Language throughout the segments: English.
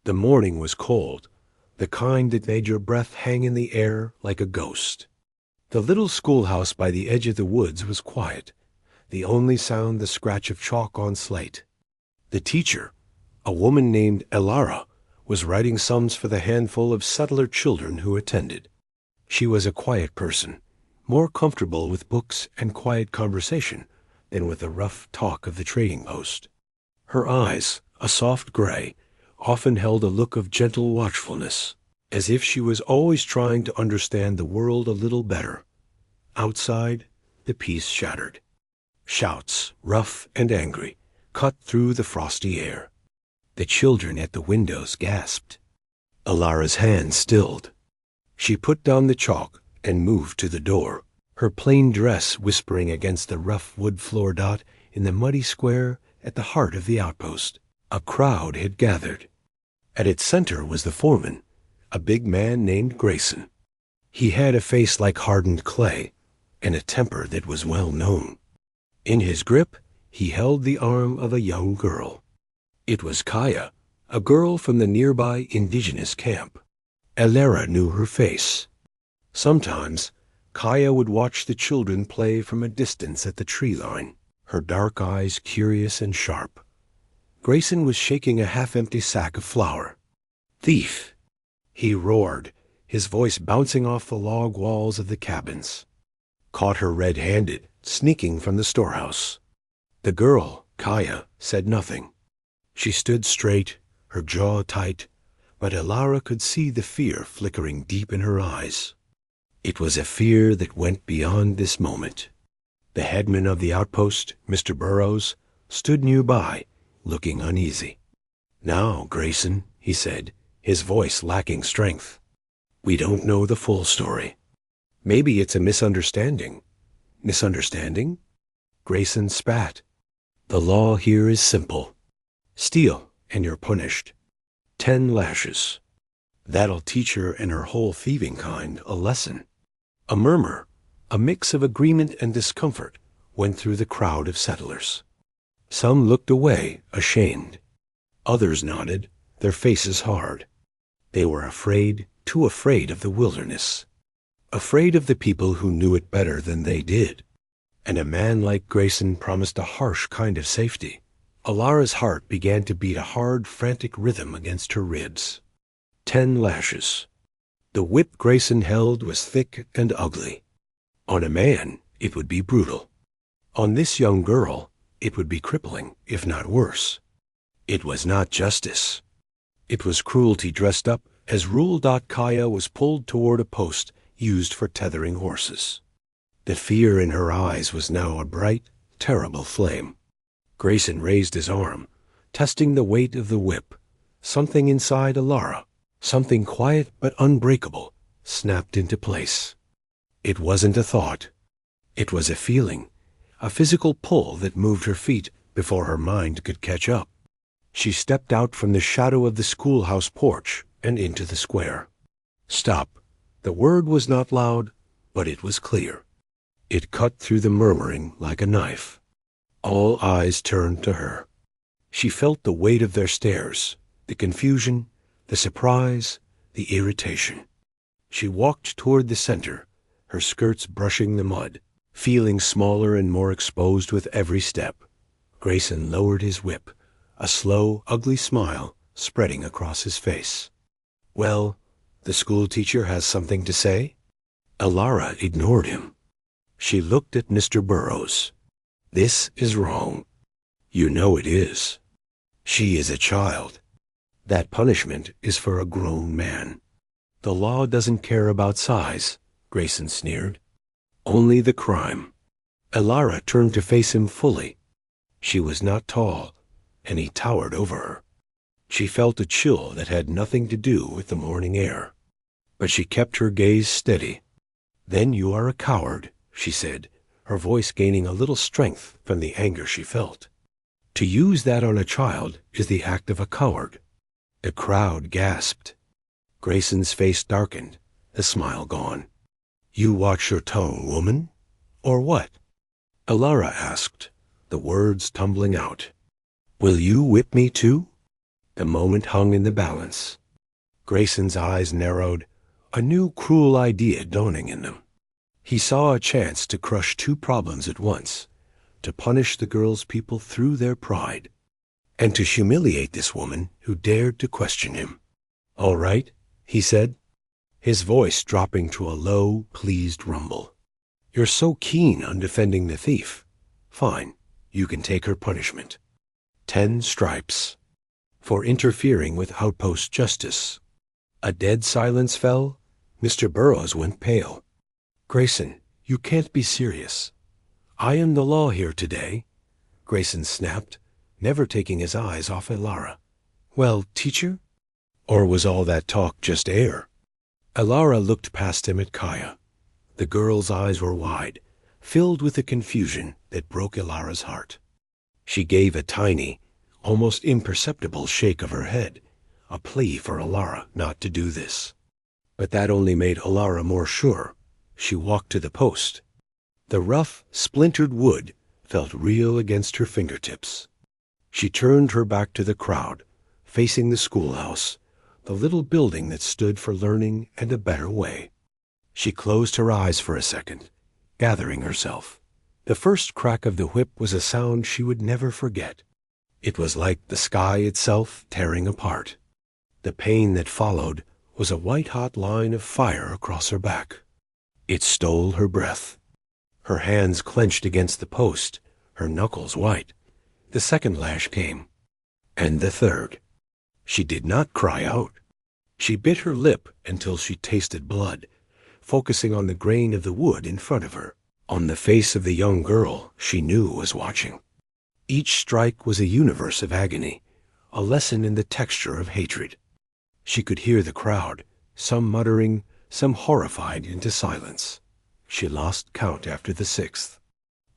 The morning was cold, the kind that made your breath hang in the air like a ghost. The little schoolhouse by the edge of the woods was quiet, the only sound the scratch of chalk on slate. The teacher, a woman named Elara, was writing sums for the handful of settler children who attended. She was a quiet person, more comfortable with books and quiet conversation than with the rough talk of the trading post. Her eyes, a soft gray, often held a look of gentle watchfulness, as if she was always trying to understand the world a little better. Outside, the peace shattered. Shouts, rough and angry, cut through the frosty air. The children at the windows gasped. Alara's hand stilled. She put down the chalk and moved to the door, her plain dress whispering against the rough wood floor dot in the muddy square at the heart of the outpost. A crowd had gathered. At its center was the foreman, a big man named Grayson. He had a face like hardened clay and a temper that was well known. In his grip, he held the arm of a young girl. It was Kaya, a girl from the nearby indigenous camp. Elara knew her face. Sometimes, Kaya would watch the children play from a distance at the tree line, her dark eyes curious and sharp. Grayson was shaking a half-empty sack of flour. "Thief!" he roared, his voice bouncing off the log walls of the cabins. Caught her red-handed, sneaking from the storehouse. The girl, Kaya, said nothing. She stood straight, her jaw tight, but Elara could see the fear flickering deep in her eyes. It was a fear that went beyond this moment. The headman of the outpost, Mr. Burrows, stood nearby, looking uneasy. "Now, Grayson," he said, his voice lacking strength. "We don't know the full story. Maybe it's a misunderstanding." "Misunderstanding?" Grayson spat. "The law here is simple. Steal, and you're punished. 10 lashes. That'll teach her and her whole thieving kind a lesson." A murmur, a mix of agreement and discomfort, went through the crowd of settlers. Some looked away, ashamed. Others nodded, their faces hard. They were afraid, too afraid of the wilderness. Afraid of the people who knew it better than they did. And a man like Grayson promised a harsh kind of safety. Alara's heart began to beat a hard, frantic rhythm against her ribs. 10 lashes. The whip Grayson held was thick and ugly. On a man, it would be brutal. On this young girl, it would be crippling, if not worse. It was not justice. It was cruelty dressed up as Rule. Kaya was pulled toward a post used for tethering horses. The fear in her eyes was now a bright, terrible flame. Grayson raised his arm, testing the weight of the whip. Something inside Elara, something quiet but unbreakable, snapped into place. It wasn't a thought. It was a feeling, a physical pull that moved her feet before her mind could catch up. She stepped out from the shadow of the schoolhouse porch and into the square. Stop. The word was not loud, but it was clear. It cut through the murmuring like a knife. All eyes turned to her. She felt the weight of their stares, the confusion, the surprise, the irritation. She walked toward the center, her skirts brushing the mud, feeling smaller and more exposed with every step. Grayson lowered his whip, a slow, ugly smile spreading across his face. "Well, the schoolteacher has something to say?" Elara ignored him. She looked at Mr. Burrows. "This is wrong. You know it is. She is a child. That punishment is for a grown man." "The law doesn't care about size," Grayson sneered. "Only the crime." Elara turned to face him fully. She was not tall, and he towered over her. She felt a chill that had nothing to do with the morning air. But she kept her gaze steady. "Then you are a coward," she said, her voice gaining a little strength from the anger she felt. "To use that on a child is the act of a coward." The crowd gasped. Grayson's face darkened, the smile gone. "You watch your tongue, woman? Or what?" Elara asked, the words tumbling out. "Will you whip me too?" The moment hung in the balance. Grayson's eyes narrowed, a new cruel idea dawning in them. He saw a chance to crush two problems at once, to punish the girl's people through their pride, and to humiliate this woman who dared to question him. "All right," he said, his voice dropping to a low, pleased rumble. "You're so keen on defending the thief. Fine, you can take her punishment. 10 stripes. For interfering with outpost justice." A dead silence fell. Mr. Burroughs went pale. "Grayson, you can't be serious." "I am the law here today," Grayson snapped, never taking his eyes off Elara. "Well, teacher?" Or was all that talk just air? Elara looked past him at Kaya. The girl's eyes were wide, filled with a confusion that broke Elara's heart. She gave a tiny, almost imperceptible shake of her head, a plea for Elara not to do this. But that only made Elara more sure. She walked to the post. The rough, splintered wood felt real against her fingertips. She turned her back to the crowd, facing the schoolhouse, the little building that stood for learning and a better way. She closed her eyes for a second, gathering herself. The first crack of the whip was a sound she would never forget. It was like the sky itself tearing apart. The pain that followed was a white-hot line of fire across her back. It stole her breath. Her hands clenched against the post, her knuckles white. The second lash came, and the third. She did not cry out. She bit her lip until she tasted blood, focusing on the grain of the wood in front of her, on the face of the young girl she knew was watching. Each strike was a universe of agony, a lesson in the texture of hatred. She could hear the crowd, some muttering, some horrified into silence. She lost count after the 6th.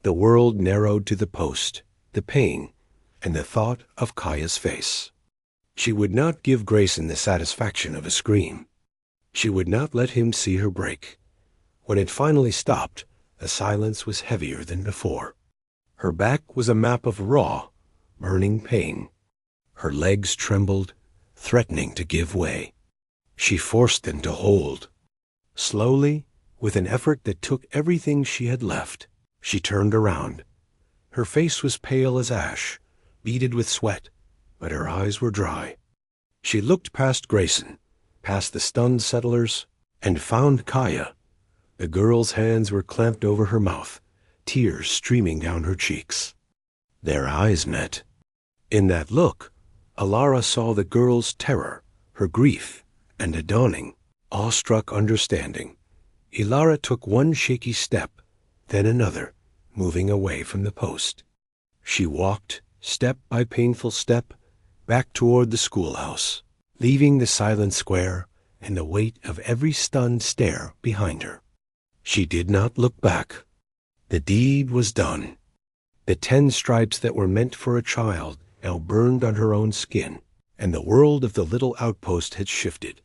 The world narrowed to the post, the pain, and the thought of Kaya's face. She would not give Grayson the satisfaction of a scream. She would not let him see her break. When it finally stopped, the silence was heavier than before. Her back was a map of raw, burning pain. Her legs trembled, threatening to give way. She forced them to hold. Slowly, with an effort that took everything she had left, she turned around. Her face was pale as ash, beaded with sweat, but her eyes were dry. She looked past Grayson, past the stunned settlers, and found Kaya. The girl's hands were clamped over her mouth, tears streaming down her cheeks. Their eyes met. In that look, Elara saw the girl's terror, her grief, and a dawning, awestruck understanding. Elara took one shaky step, then another, moving away from the post. She walked, step by painful step, back toward the schoolhouse, leaving the silent square and the weight of every stunned stare behind her. She did not look back. The deed was done. The 10 stripes that were meant for a child now burned on her own skin, and the world of the little outpost had shifted,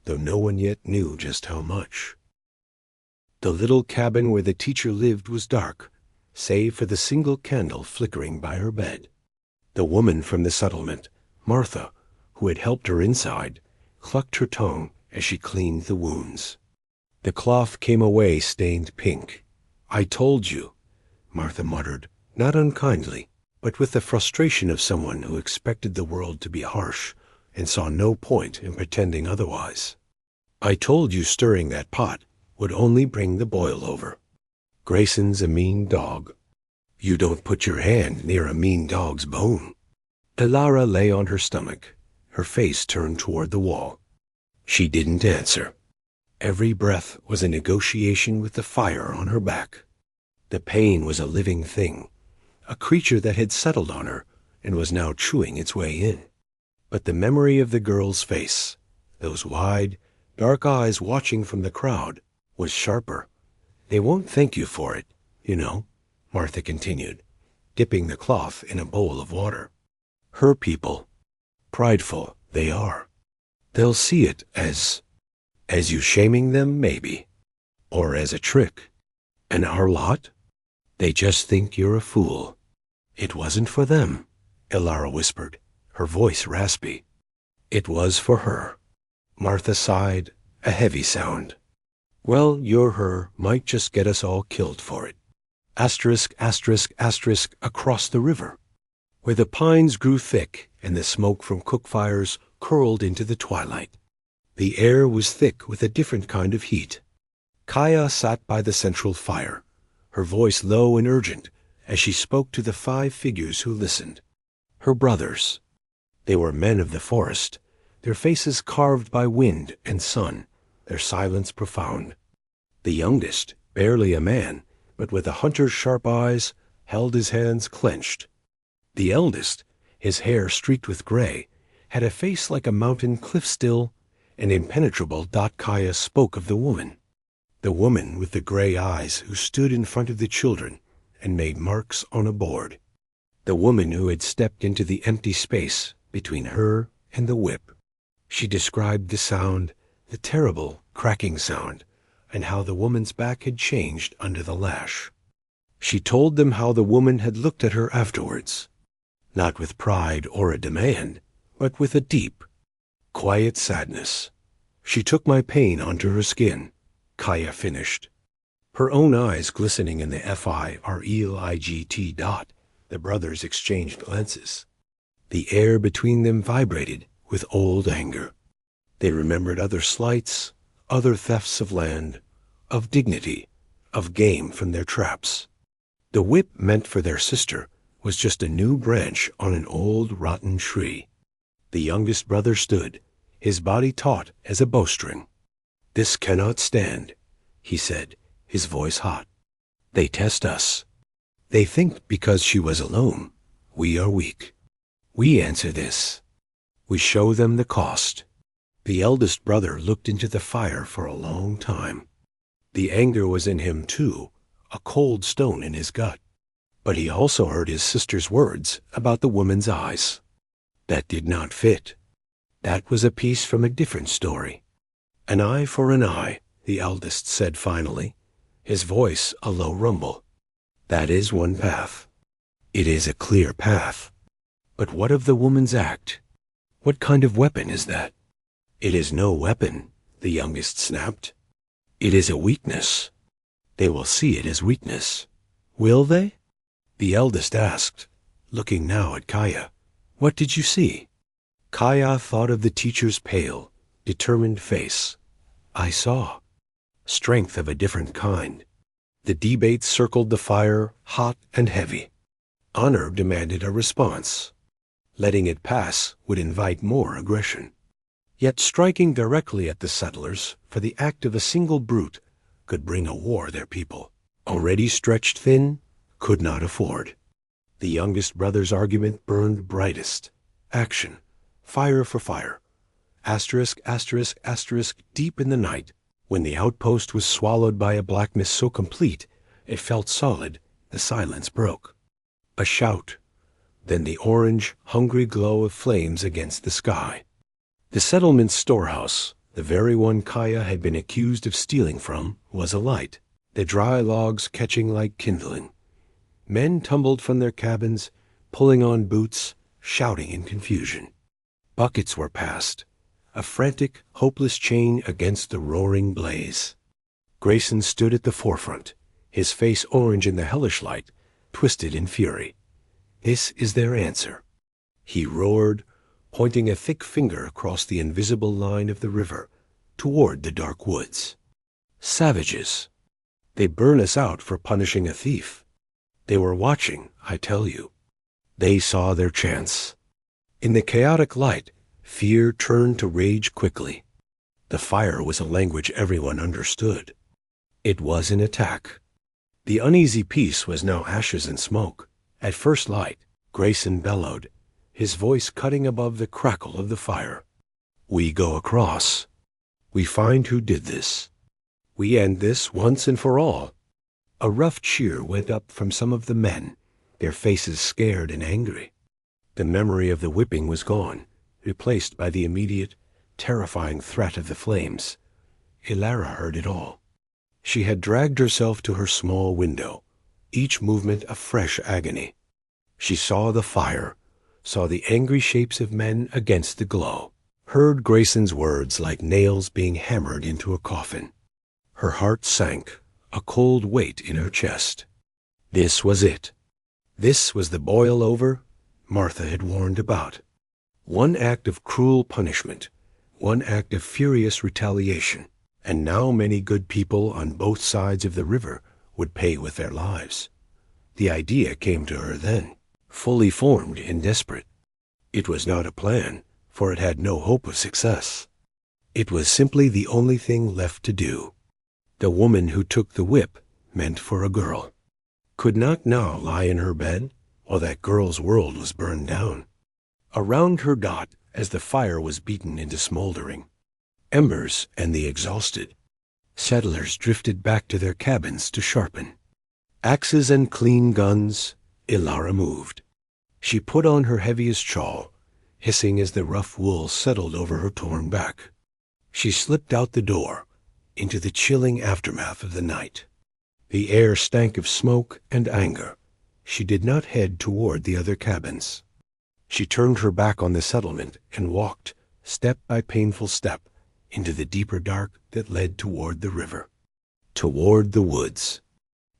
though no one yet knew just how much. The little cabin where the teacher lived was dark, save for the single candle flickering by her bed. The woman from the settlement, Martha, who had helped her inside, clucked her tongue as she cleaned the wounds. The cloth came away stained pink. "I told you," Martha muttered, not unkindly, but with the frustration of someone who expected the world to be harsh and saw no point in pretending otherwise. "I told you stirring that pot would only bring the boil over. Grayson's a mean dog. You don't put your hand near a mean dog's bone." Elara lay on her stomach, her face turned toward the wall. She didn't answer. Every breath was a negotiation with the fire on her back. The pain was a living thing, a creature that had settled on her and was now chewing its way in. But the memory of the girl's face, those wide, dark eyes watching from the crowd, was sharper. "They won't thank you for it, you know," Martha continued, dipping the cloth in a bowl of water. "Her people, prideful they are. They'll see it as you shaming them, maybe, or as a trick. And our lot? They just think you're a fool." "It wasn't for them," Elara whispered, her voice raspy. It was for her. Martha sighed, a heavy sound. Well, your her might just get us all killed for it. Asterisk, asterisk, asterisk, across the river, where the pines grew thick and the smoke from cook fires curled into the twilight. The air was thick with a different kind of heat. Kaya sat by the central fire, her voice low and urgent as she spoke to the 5 figures who listened. Her brothers. They were men of the forest, their faces carved by wind and sun, their silence profound. The youngest, barely a man, but with a hunter's sharp eyes, held his hands clenched. The eldest, his hair streaked with gray, had a face like a mountain cliff still and impenetrable. Kaya spoke of the woman with the gray eyes who stood in front of the children and made marks on a board. The woman who had stepped into the empty space between her and the whip. She described the sound, the terrible cracking sound, and how the woman's back had changed under the lash. She told them how the woman had looked at her afterwards, not with pride or a demand, but with a deep, quiet sadness. She took my pain onto her skin, Kaya finished. Her own eyes glistening in the FIRELIGHT dot. The brothers exchanged glances. The air between them vibrated with old anger. They remembered other slights, other thefts of land, of dignity, of game from their traps. The whip meant for their sister was just a new branch on an old rotten tree. The youngest brother stood, his body taut as a bowstring. This cannot stand, he said, his voice hot. They test us. They think because she was alone, we are weak. We answer this. We show them the cost. The eldest brother looked into the fire for a long time. The anger was in him too, a cold stone in his gut. But he also heard his sister's words about the woman's eyes. That did not fit. That was a piece from a different story. An eye for an eye, the eldest said finally, his voice a low rumble. That is one path. It is a clear path. But what of the woman's act? What kind of weapon is that? It is no weapon, the youngest snapped. It is a weakness. They will see it as weakness. Will they? The eldest asked, looking now at Kaya. What did you see? Kaya thought of the teacher's pale, determined face. I saw. Strength of a different kind. The debate circled the fire, hot and heavy. Honor demanded a response. Letting it pass would invite more aggression. Yet striking directly at the settlers for the act of a single brute could bring a war their people, already stretched thin, could not afford. The youngest brother's argument burned brightest. Action. Fire for fire. Asterisk, asterisk, asterisk, deep in the night, when the outpost was swallowed by a blackness so complete it felt solid, the silence broke. A shout. Then the orange, hungry glow of flames against the sky. The settlement's storehouse, the very one Kaya had been accused of stealing from, was alight, the dry logs catching like kindling. Men tumbled from their cabins, pulling on boots, shouting in confusion. Buckets were passed, a frantic, hopeless chain against the roaring blaze. Grayson stood at the forefront, his face orange in the hellish light, twisted in fury. This is their answer. He roared, pointing a thick finger across the invisible line of the river, toward the dark woods. Savages. They burn us out for punishing a thief. They were watching, I tell you. They saw their chance. In the chaotic light, fear turned to rage quickly. The fire was a language everyone understood. It was an attack. The uneasy peace was now ashes and smoke. At first light, Grayson bellowed, his voice cutting above the crackle of the fire. We go across. We find who did this. We end this once and for all. A rough cheer went up from some of the men, their faces scared and angry. The memory of the whipping was gone, replaced by the immediate, terrifying threat of the flames. Ilara heard it all. She had dragged herself to her small window, each movement a fresh agony. She saw the fire, saw the angry shapes of men against the glow. heard Grayson's words like nails being hammered into a coffin. Her heart sank, a cold weight in her chest. This was it. This was the boil-over Martha had warned about. One act of cruel punishment, one act of furious retaliation, and now many good people on both sides of the river would pay with their lives. The idea came to her then, fully formed and desperate. It was not a plan, for it had no hope of success. It was simply the only thing left to do. The woman who took the whip meant for a girl could not now lie in her bed, or that girl's world was burned down. Around her dot, as the fire was beaten into smoldering, embers and the exhausted, settlers drifted back to their cabins to sharpen. Axes and clean guns, Ilara moved. She put on her heaviest shawl, hissing as the rough wool settled over her torn back. She slipped out the door, into the chilling aftermath of the night. The air stank of smoke and anger. She did not head toward the other cabins. She turned her back on the settlement and walked, step by painful step, into the deeper dark that led toward the river, toward the woods,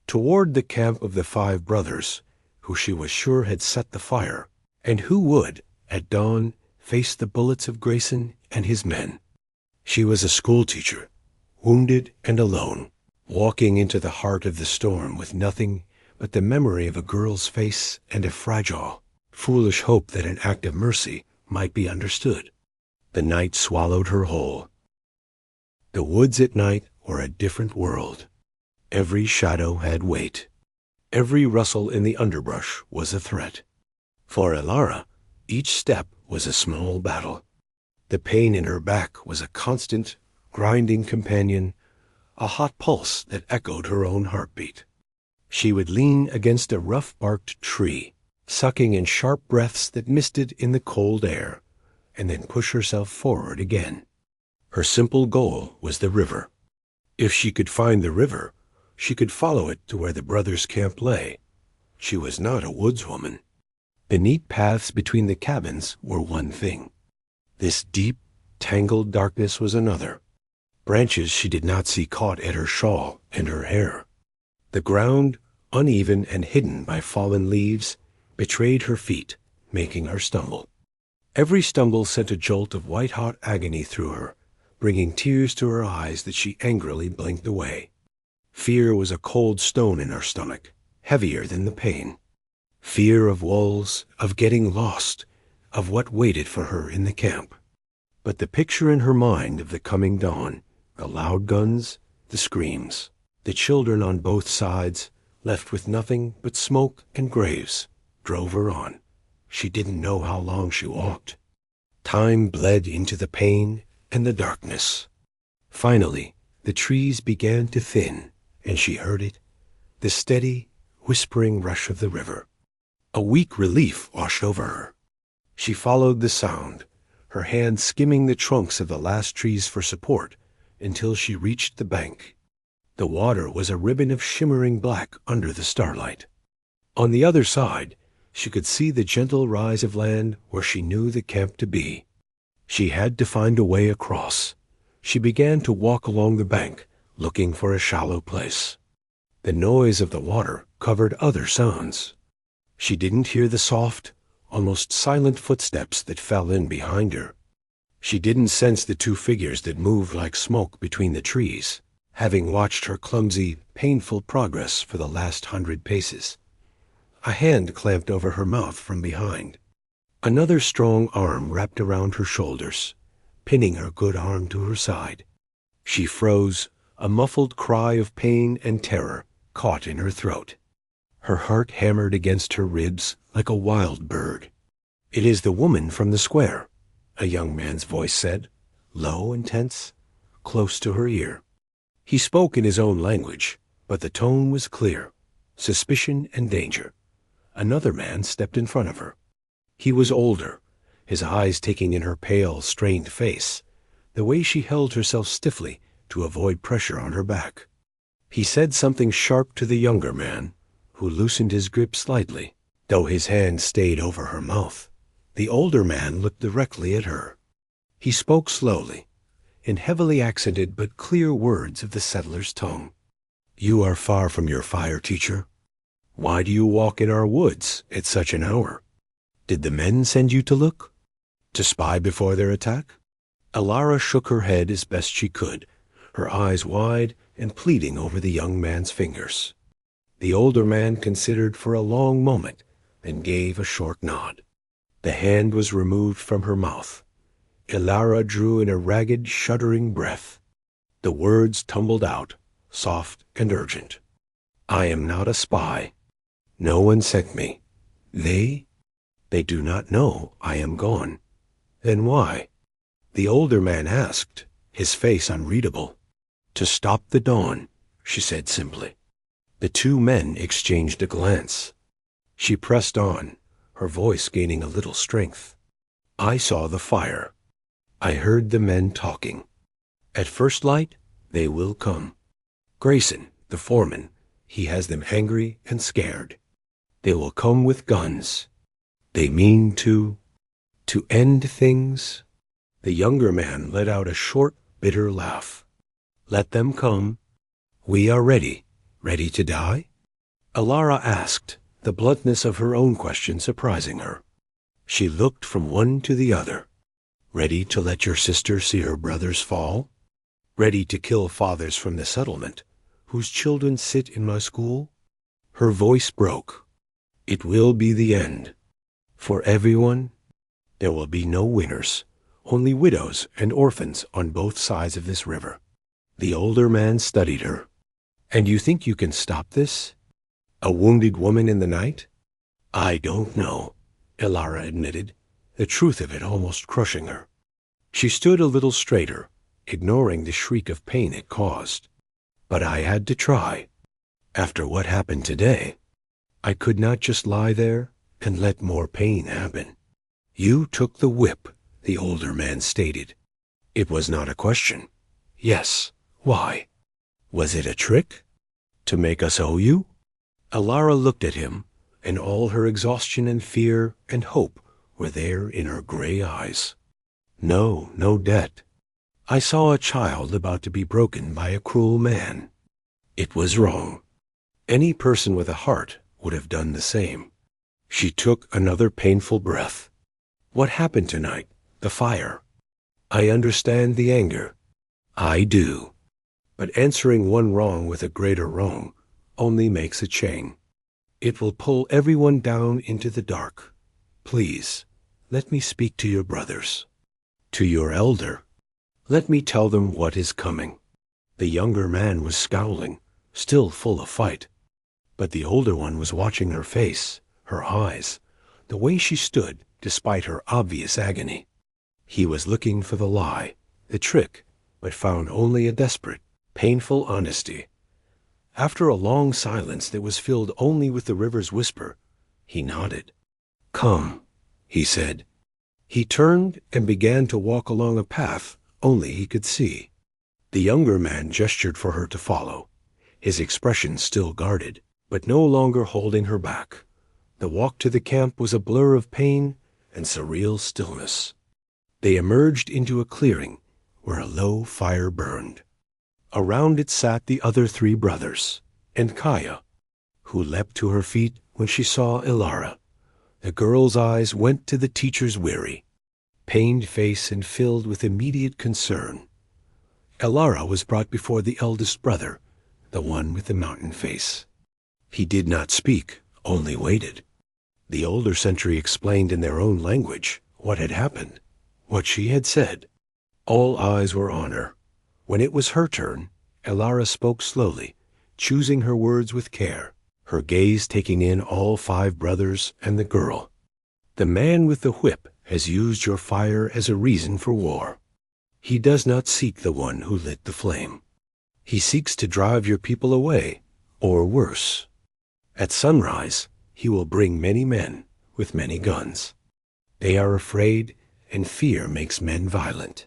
toward the camp of the 5 brothers, who she was sure had set the fire, and who would, at dawn, face the bullets of Grayson and his men. She was a schoolteacher, wounded and alone, walking into the heart of the storm with nothing but the memory of a girl's face and a fragile, foolish hope that an act of mercy might be understood. The night swallowed her whole. The woods at night were a different world. Every shadow had weight. Every rustle in the underbrush was a threat. For Ilara, each step was a small battle. The pain in her back was a constant, grinding companion, a hot pulse that echoed her own heartbeat. She would lean against a rough-barked tree, sucking in sharp breaths that misted in the cold air, and then push herself forward again. Her simple goal was the river. If she could find the river, she could follow it to where the brothers' camp lay. She was not a woodswoman. The neat paths between the cabins were one thing. This deep, tangled darkness was another. Branches she did not see caught at her shawl and her hair. The ground, uneven and hidden by fallen leaves, betrayed her feet, making her stumble. Every stumble sent a jolt of white-hot agony through her, bringing tears to her eyes that she angrily blinked away. Fear was a cold stone in her stomach, heavier than the pain. Fear of wolves, of getting lost, of what waited for her in the camp. But the picture in her mind of the coming dawn, the loud guns, the screams, the children on both sides, left with nothing but smoke and graves, drove her on. She didn't know how long she walked. Time bled into the pain and the darkness. Finally, the trees began to thin, and she heard it, the steady, whispering rush of the river. A weak relief washed over her. She followed the sound, her hand skimming the trunks of the last trees for support, until she reached the bank. The water was a ribbon of shimmering black under the starlight. On the other side, she could see the gentle rise of land where she knew the camp to be. She had to find a way across. She began to walk along the bank, looking for a shallow place. The noise of the water covered other sounds. She didn't hear the soft, almost silent footsteps that fell in behind her. She didn't sense the 2 figures that moved like smoke between the trees, having watched her clumsy, painful progress for the last 100 paces. A hand clamped over her mouth from behind. Another strong arm wrapped around her shoulders, pinning her good arm to her side. She froze, a muffled cry of pain and terror caught in her throat. Her heart hammered against her ribs like a wild bird. "It is the woman from the square," a young man's voice said, low and tense, close to her ear. He spoke in his own language, but the tone was clear, suspicion and danger. Another man stepped in front of her. He was older, his eyes taking in her pale, strained face, the way she held herself stiffly to avoid pressure on her back. He said something sharp to the younger man, who loosened his grip slightly, though his hand stayed over her mouth. The older man looked directly at her. He spoke slowly, in heavily accented but clear words of the settler's tongue. You are far from your fire, teacher. Why do you walk in our woods at such an hour? Did the men send you to look? To spy before their attack? Elara shook her head as best she could, her eyes wide and pleading over the young man's fingers. The older man considered for a long moment, then gave a short nod. The hand was removed from her mouth. Elara drew in a ragged, shuddering breath. The words tumbled out, soft and urgent. I am not a spy. No one sent me. They do not know I am gone. Then why? The older man asked, his face unreadable. To stop the dawn, she said simply. The two men exchanged a glance. She pressed on, her voice gaining a little strength. I saw the fire. I heard the men talking. At first light, they will come. Grayson, the foreman, he has them angry and scared. They will come with guns. They mean to end things. The younger man let out a short, bitter laugh. Let them come. We are ready to die? Elara asked, the bluntness of her own question surprising her. She looked from one to the other. Ready to let your sister see her brothers fall? Ready to kill fathers from the settlement, whose children sit in my school? Her voice broke. It will be the end. For everyone, there will be no winners, only widows and orphans on both sides of this river. The older man studied her. And you think you can stop this? A wounded woman in the night? I don't know, Elara admitted, the truth of it almost crushing her. She stood a little straighter, ignoring the shriek of pain it caused. But I had to try. After what happened today, I could not just lie there and let more pain happen. You took the whip, the older man stated. It was not a question. Yes. Why? Was it a trick? To make us owe you? Elara looked at him, and all her exhaustion and fear and hope were there in her gray eyes. No, no debt. I saw a child about to be broken by a cruel man. It was wrong. Any person with a heart would have done the same. She took another painful breath. What happened tonight? The fire. I understand the anger. I do. But answering one wrong with a greater wrong only makes a chain. It will pull everyone down into the dark. Please, let me speak to your brothers. To your elder. Let me tell them what is coming. The younger man was scowling, still full of fight. But the older one was watching her face, her eyes, the way she stood despite her obvious agony. He was looking for the lie, the trick, but found only a desperate, painful honesty. After a long silence that was filled only with the river's whisper, he nodded. Come, he said. He turned and began to walk along a path only he could see. The younger man gestured for her to follow, his expression still guarded, but no longer holding her back. The walk to the camp was a blur of pain and surreal stillness. They emerged into a clearing where a low fire burned. Around it sat the other three brothers, and Kaya, who leapt to her feet when she saw Elara. The girl's eyes went to the teacher's weary, pained face and filled with immediate concern. Elara was brought before the eldest brother, the one with the mountain face. He did not speak, only waited. The older sentry explained in their own language what had happened, what she had said. All eyes were on her. When it was her turn, Elara spoke slowly, choosing her words with care, her gaze taking in all five brothers and the girl. The man with the whip has used your fire as a reason for war. He does not seek the one who lit the flame. He seeks to drive your people away, or worse. At sunrise, he will bring many men with many guns. They are afraid, and fear makes men violent.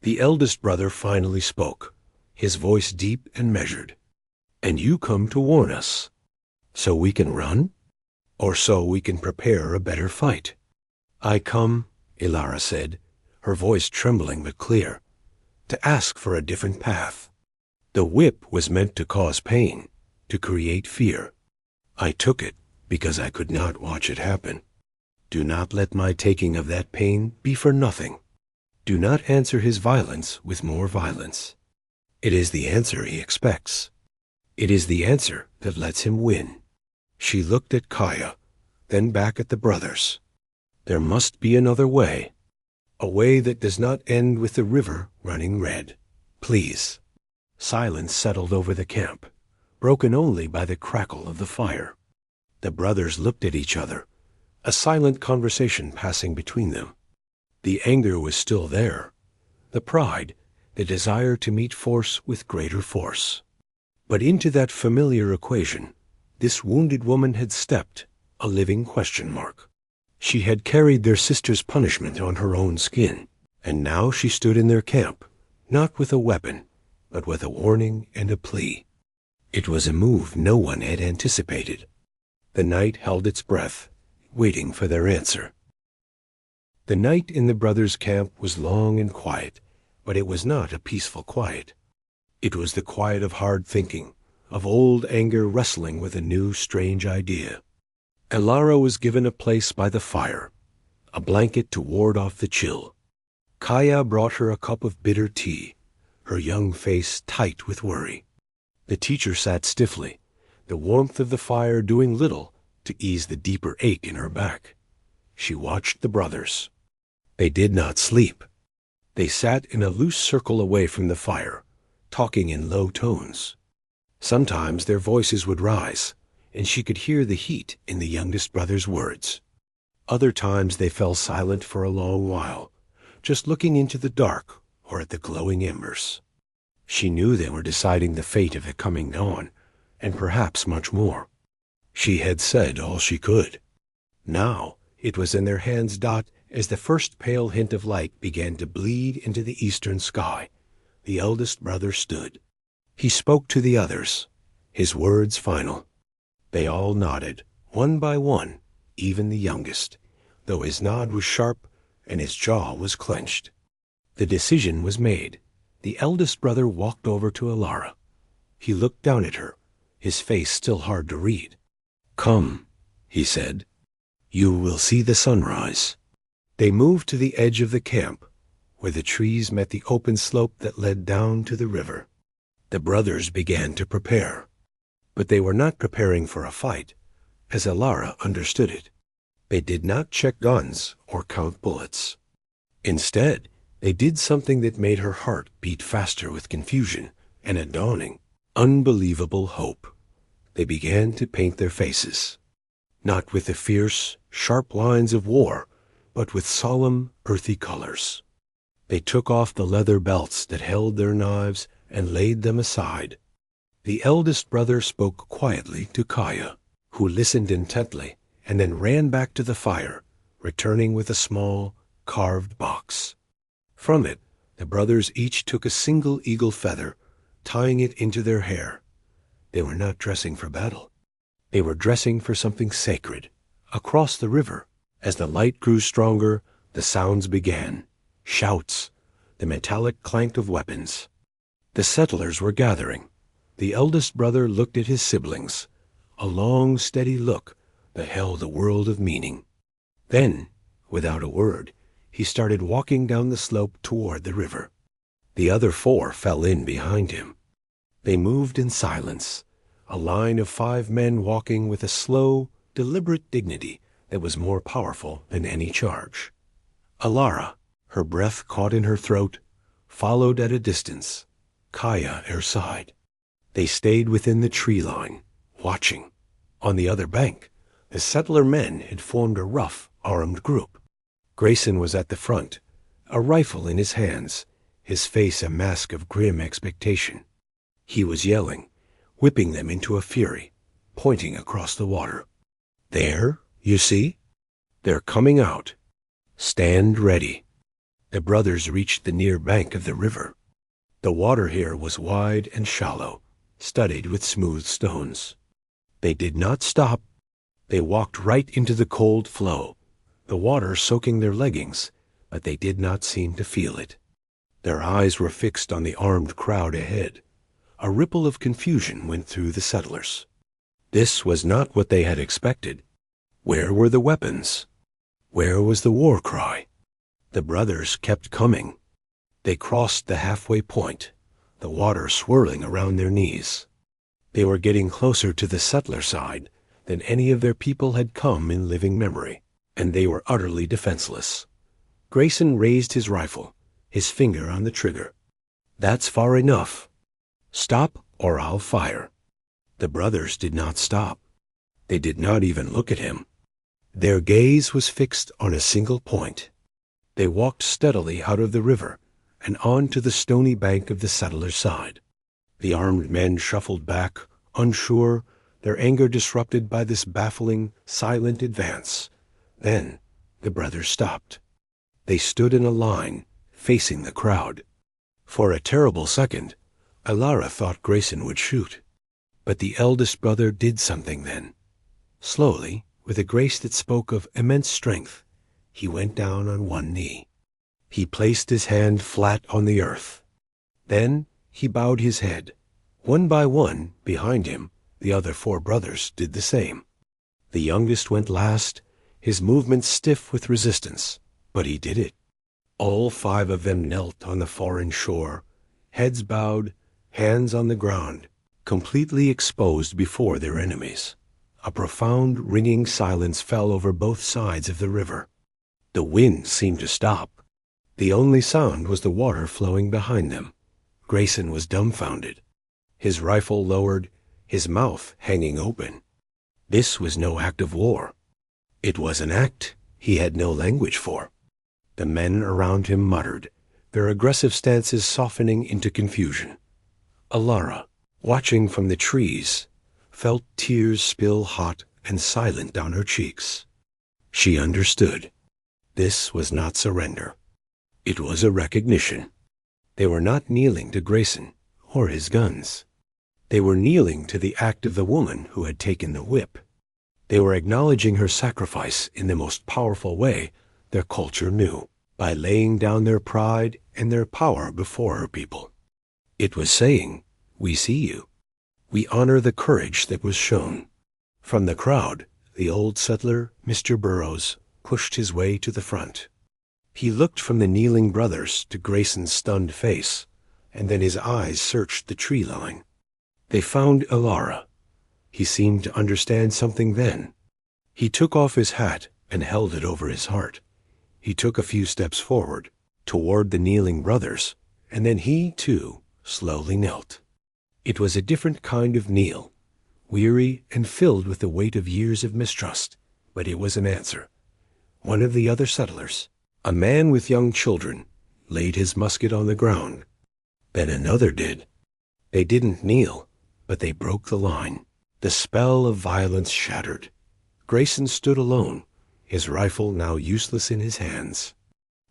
The eldest brother finally spoke, his voice deep and measured. And you come to warn us. So we can run? Or so we can prepare a better fight? I come, Elara said, her voice trembling but clear, to ask for a different path. The whip was meant to cause pain, to create fear. I took it because I could not watch it happen. Do not let my taking of that pain be for nothing. Do not answer his violence with more violence. It is the answer he expects. It is the answer that lets him win. She looked at Kaya, then back at the brothers. There must be another way. A way that does not end with the river running red. Please. Silence settled over the camp, broken only by the crackle of the fire. The brothers looked at each other, a silent conversation passing between them. The anger was still there, the pride, the desire to meet force with greater force. But into that familiar equation, this wounded woman had stepped, a living question mark. She had carried their sister's punishment on her own skin, and now she stood in their camp, not with a weapon, but with a warning and a plea. It was a move no one had anticipated. The night held its breath, waiting for their answer. The night in the brothers' camp was long and quiet, but it was not a peaceful quiet. It was the quiet of hard thinking, of old anger wrestling with a new, strange idea. Elara was given a place by the fire, a blanket to ward off the chill. Kaya brought her a cup of bitter tea, her young face tight with worry. The teacher sat stiffly, the warmth of the fire doing little to ease the deeper ache in her back. She watched the brothers. They did not sleep. They sat in a loose circle away from the fire, talking in low tones. Sometimes their voices would rise, and she could hear the heat in the youngest brother's words. Other times they fell silent for a long while, just looking into the dark or at the glowing embers. She knew they were deciding the fate of the coming dawn, and perhaps much more. She had said all she could. Now it was in their hands. As the first pale hint of light began to bleed into the eastern sky, the eldest brother stood. He spoke to the others, his words final. They all nodded, one by one, even the youngest, though his nod was sharp and his jaw was clenched. The decision was made. The eldest brother walked over to Elara. He looked down at her, his face still hard to read. "Come," he said. "You will see the sunrise." They moved to the edge of the camp, where the trees met the open slope that led down to the river. The brothers began to prepare. But they were not preparing for a fight, as Elara understood it. They did not check guns or count bullets. Instead, they did something that made her heart beat faster with confusion and a dawning, unbelievable hope. They began to paint their faces, not with the fierce, sharp lines of war, but with solemn, earthy colors. They took off the leather belts that held their knives and laid them aside. The eldest brother spoke quietly to Kaya, who listened intently and then ran back to the fire, returning with a small, carved box. From it, the brothers each took a single eagle feather, tying it into their hair. They were not dressing for battle. They were dressing for something sacred. Across the river, as the light grew stronger, the sounds began. Shouts, the metallic clank of weapons. The settlers were gathering. The eldest brother looked at his siblings, a long, steady look that held a world of meaning. Then, without a word, he started walking down the slope toward the river. The other four fell in behind him. They moved in silence, a line of 5 men walking with a slow, deliberate dignity that was more powerful than any charge. Elara, her breath caught in her throat, followed at a distance, Kaya at her side. They stayed within the tree line, watching. On the other bank, the settler men had formed a rough, armed group. Grayson was at the front, a rifle in his hands, his face a mask of grim expectation. He was yelling, whipping them into a fury, pointing across the water. "There, you see? They're coming out. Stand ready." The brothers reached the near bank of the river. The water here was wide and shallow, studded with smooth stones. They did not stop. They walked right into the cold flow, the water soaking their leggings, but they did not seem to feel it. Their eyes were fixed on the armed crowd ahead. A ripple of confusion went through the settlers. This was not what they had expected. Where were the weapons? Where was the war cry? The brothers kept coming. They crossed the halfway point, the water swirling around their knees. They were getting closer to the settler side than any of their people had come in living memory, and they were utterly defenseless. Grayson raised his rifle, his finger on the trigger. "That's far enough. Stop or I'll fire." The brothers did not stop. They did not even look at him. Their gaze was fixed on a single point. They walked steadily out of the river and on to the stony bank of the settler's side. The armed men shuffled back, unsure, their anger disrupted by this baffling, silent advance. Then the brothers stopped. They stood in a line, facing the crowd. For a terrible second, Alara thought Grayson would shoot. But the eldest brother did something then. Slowly, with a grace that spoke of immense strength, he went down on one knee. He placed his hand flat on the earth. Then he bowed his head. One by one, behind him, the other 4 brothers did the same. The youngest went last, his movements stiff with resistance, but he did it. All 5 of them knelt on the foreign shore, heads bowed, hands on the ground, completely exposed before their enemies. A profound, ringing silence fell over both sides of the river. The wind seemed to stop. The only sound was the water flowing behind them. Grayson was dumbfounded, his rifle lowered, his mouth hanging open. This was no act of war. It was an act he had no language for. The men around him muttered, their aggressive stances softening into confusion. Alara, watching from the trees, felt tears spill hot and silent down her cheeks. She understood. This was not surrender. It was a recognition. They were not kneeling to Grayson or his guns. They were kneeling to the act of the woman who had taken the whip. They were acknowledging her sacrifice in the most powerful way their culture knew, by laying down their pride and their power before her people. It was saying, "We see you. We honor the courage that was shown." From the crowd, the old settler, Mr. Burroughs, pushed his way to the front. He looked from the kneeling brothers to Grayson's stunned face, and then his eyes searched the tree line. They found Alara. He seemed to understand something then. He took off his hat and held it over his heart. He took a few steps forward, toward the kneeling brothers, and then he, too, slowly knelt. It was a different kind of kneel, weary and filled with the weight of years of mistrust, but it was an answer. One of the other settlers, a man with young children, laid his musket on the ground. Then another did. They didn't kneel, but they broke the line. The spell of violence shattered. Grayson stood alone, his rifle now useless in his hands.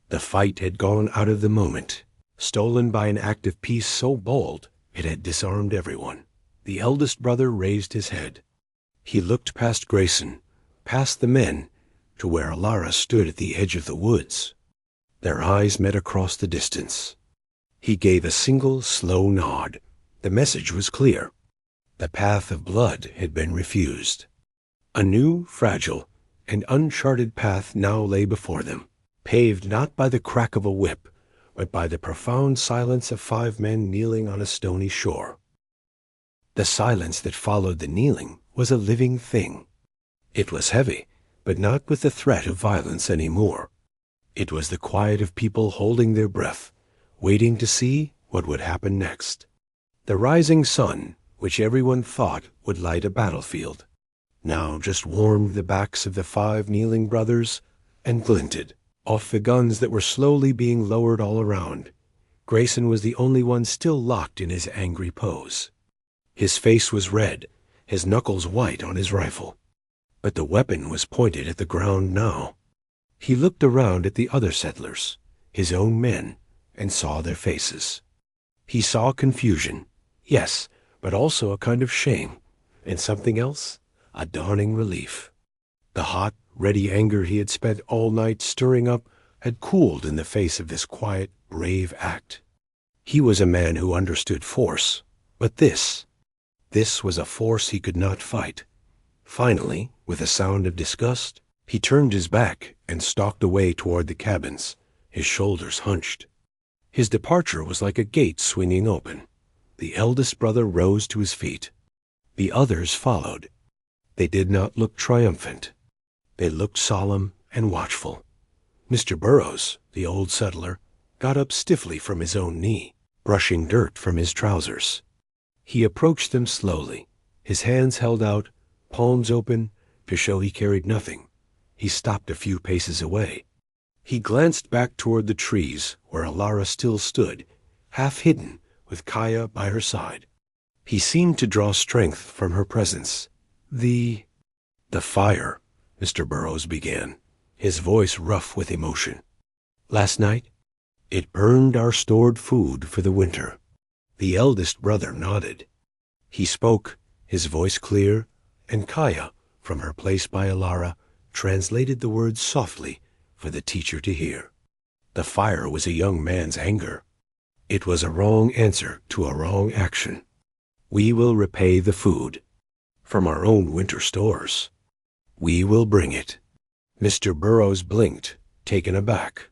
The fight had gone out of the moment, stolen by an act of peace so bold it had disarmed everyone. The eldest brother raised his head. He looked past Grayson, past the men, to where Alara stood at the edge of the woods. Their eyes met across the distance. He gave a single, slow nod. The message was clear. The path of blood had been refused. A new, fragile, and uncharted path now lay before them, paved not by the crack of a whip, but by the profound silence of 5 men kneeling on a stony shore. The silence that followed the kneeling was a living thing. It was heavy, but not with the threat of violence any more. It was the quiet of people holding their breath, waiting to see what would happen next. The rising sun, which everyone thought would light a battlefield, now just warmed the backs of the 5 kneeling brothers and glinted off the guns that were slowly being lowered all around. Grayson was the only one still locked in his angry pose. His face was red, his knuckles white on his rifle. But the weapon was pointed at the ground now. He looked around at the other settlers, his own men, and saw their faces. He saw confusion, yes, but also a kind of shame, and something else, a dawning relief. The hot, ready anger he had spent all night stirring up had cooled in the face of this quiet, brave act. He was a man who understood force, but this was a force he could not fight. Finally, with a sound of disgust, he turned his back and stalked away toward the cabins, his shoulders hunched. His departure was like a gate swinging open. The eldest brother rose to his feet. The others followed. They did not look triumphant. They looked solemn and watchful. Mr. Burroughs, the old settler, got up stiffly from his own knee, brushing dirt from his trousers. He approached them slowly, his hands held out, palms open, to show he carried nothing. He stopped a few paces away. He glanced back toward the trees where Alara still stood, half hidden, with Kaya by her side. He seemed to draw strength from her presence. The fire, Mr. Burroughs began, his voice rough with emotion. Last night, it burned our stored food for the winter. The eldest brother nodded. He spoke, his voice clear, and Kaya, from her place by Alara, translated the words softly for the teacher to hear. The fire was a young man's anger. It was a wrong answer to a wrong action. We will repay the food from our own winter stores. We will bring it. Mr. Burroughs blinked, taken aback.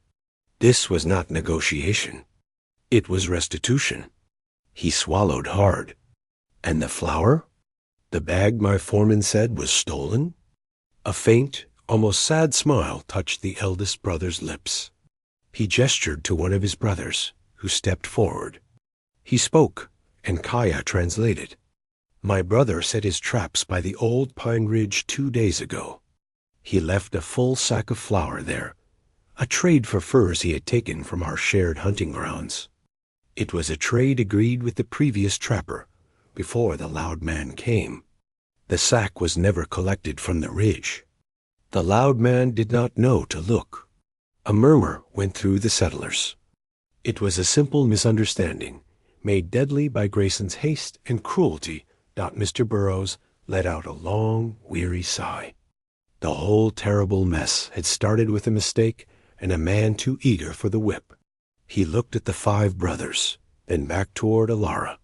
This was not negotiation. It was restitution. He swallowed hard. And the flour? The bag my foreman said was stolen? A faint, almost sad smile touched the eldest brother's lips. He gestured to one of his brothers, who stepped forward. He spoke, and Kaya translated. My brother set his traps by the old pine ridge 2 days ago. He left a full sack of flour there, a trade for furs he had taken from our shared hunting grounds. It was a trade agreed with the previous trapper, before the loud man came. The sack was never collected from the ridge. The loud man did not know to look. A murmur went through the settlers. It was a simple misunderstanding, made deadly by Grayson's haste and cruelty. Mr. Burroughs let out a long, weary sigh. The whole terrible mess had started with a mistake and a man too eager for the whip. He looked at the 5 brothers, then back toward Alara.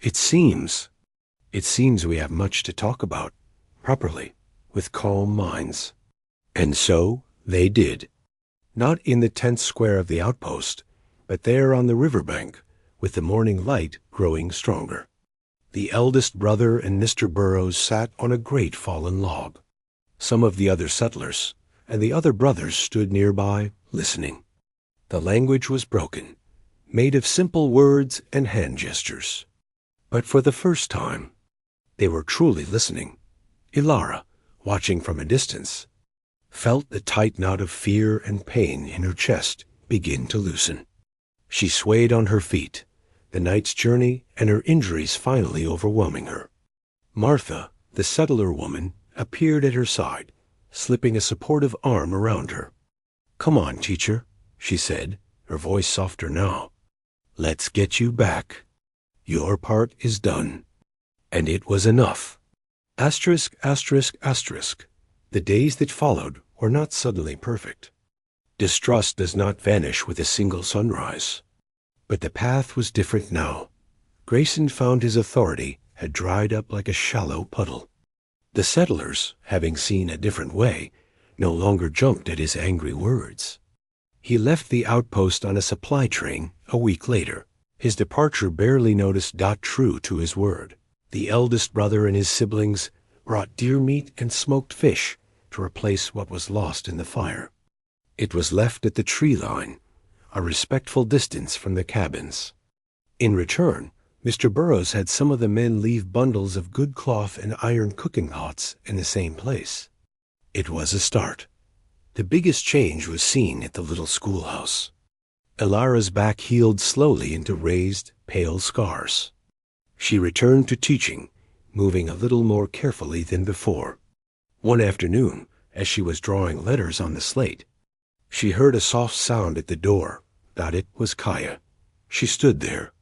It seems we have much to talk about, properly, with calm minds. And so they did. Not in the tense square of the outpost, but there on the riverbank, with the morning light growing stronger. The eldest brother and Mr. Burroughs sat on a great fallen log. Some of the other settlers and the other brothers stood nearby, listening. The language was broken, made of simple words and hand gestures. But for the first time, they were truly listening. Alara, watching from a distance, felt the tight knot of fear and pain in her chest begin to loosen. She swayed on her feet, the night's journey and her injuries finally overwhelming her. Martha, the settler woman, appeared at her side, slipping a supportive arm around her. Come on, teacher, she said, her voice softer now. Let's get you back. Your part is done. And it was enough. Asterisk, asterisk, asterisk. The days that followed were not suddenly perfect. Distrust does not vanish with a single sunrise. But the path was different now. Grayson found his authority had dried up like a shallow puddle. The settlers, having seen a different way, no longer jumped at his angry words. He left the outpost on a supply train a week later. His departure barely noticed. True to his word. The eldest brother and his siblings brought deer meat and smoked fish to replace what was lost in the fire. It was left at the tree line, a respectful distance from the cabins. In return, Mr. Burroughs had some of the men leave bundles of good cloth and iron cooking pots in the same place. It was a start. The biggest change was seen at the little schoolhouse. Alara's back healed slowly into raised, pale scars. She returned to teaching, moving a little more carefully than before. One afternoon, as she was drawing letters on the slate, she heard a soft sound at the door. It was Kaya. She stood there,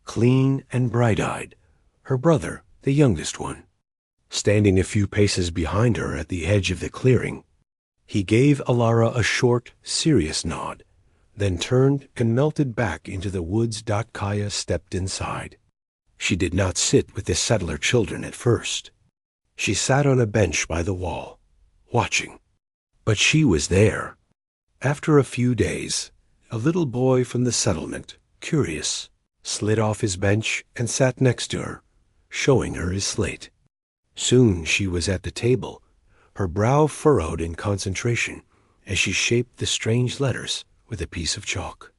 clean and bright-eyed, her brother, the youngest one, standing a few paces behind her at the edge of the clearing. He gave Alara a short, serious nod, then turned and melted back into the woods. Kaya stepped inside. She did not sit with the settler children at first. She sat on a bench by the wall, watching. But she was there. After a few days, a little boy from the settlement, curious, slid off his bench and sat next to her, showing her his slate. Soon she was at the table, her brow furrowed in concentration as she shaped the strange letters with a piece of chalk.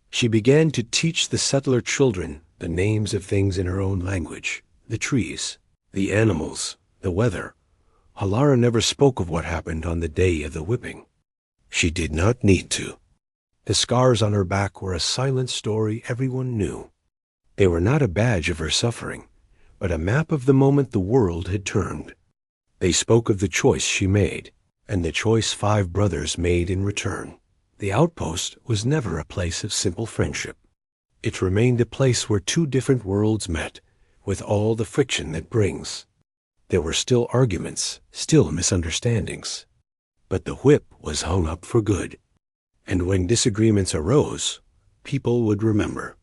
She began to teach the settler children the names of things in her own language, the trees, the animals, the weather. Alara never spoke of what happened on the day of the whipping. She did not need to. The scars on her back were a silent story everyone knew. They were not a badge of her suffering, but a map of the moment the world had turned. They spoke of the choice she made, and the choice 5 brothers made in return. The outpost was never a place of simple friendship. It remained a place where 2 different worlds met, with all the friction that brings. There were still arguments, still misunderstandings. But the whip was hung up for good. And when disagreements arose, people would remember.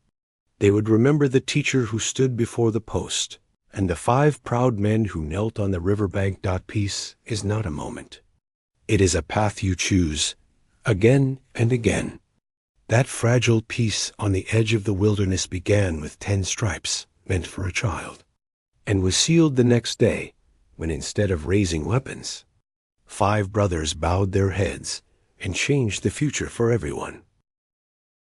They would remember the teacher who stood before the post, and the 5 proud men who knelt on the riverbank. Peace is not a moment. It is a path you choose, again and again. That fragile peace on the edge of the wilderness began with 10 stripes, meant for a child, and was sealed the next day, when instead of raising weapons, 5 brothers bowed their heads and changed the future for everyone.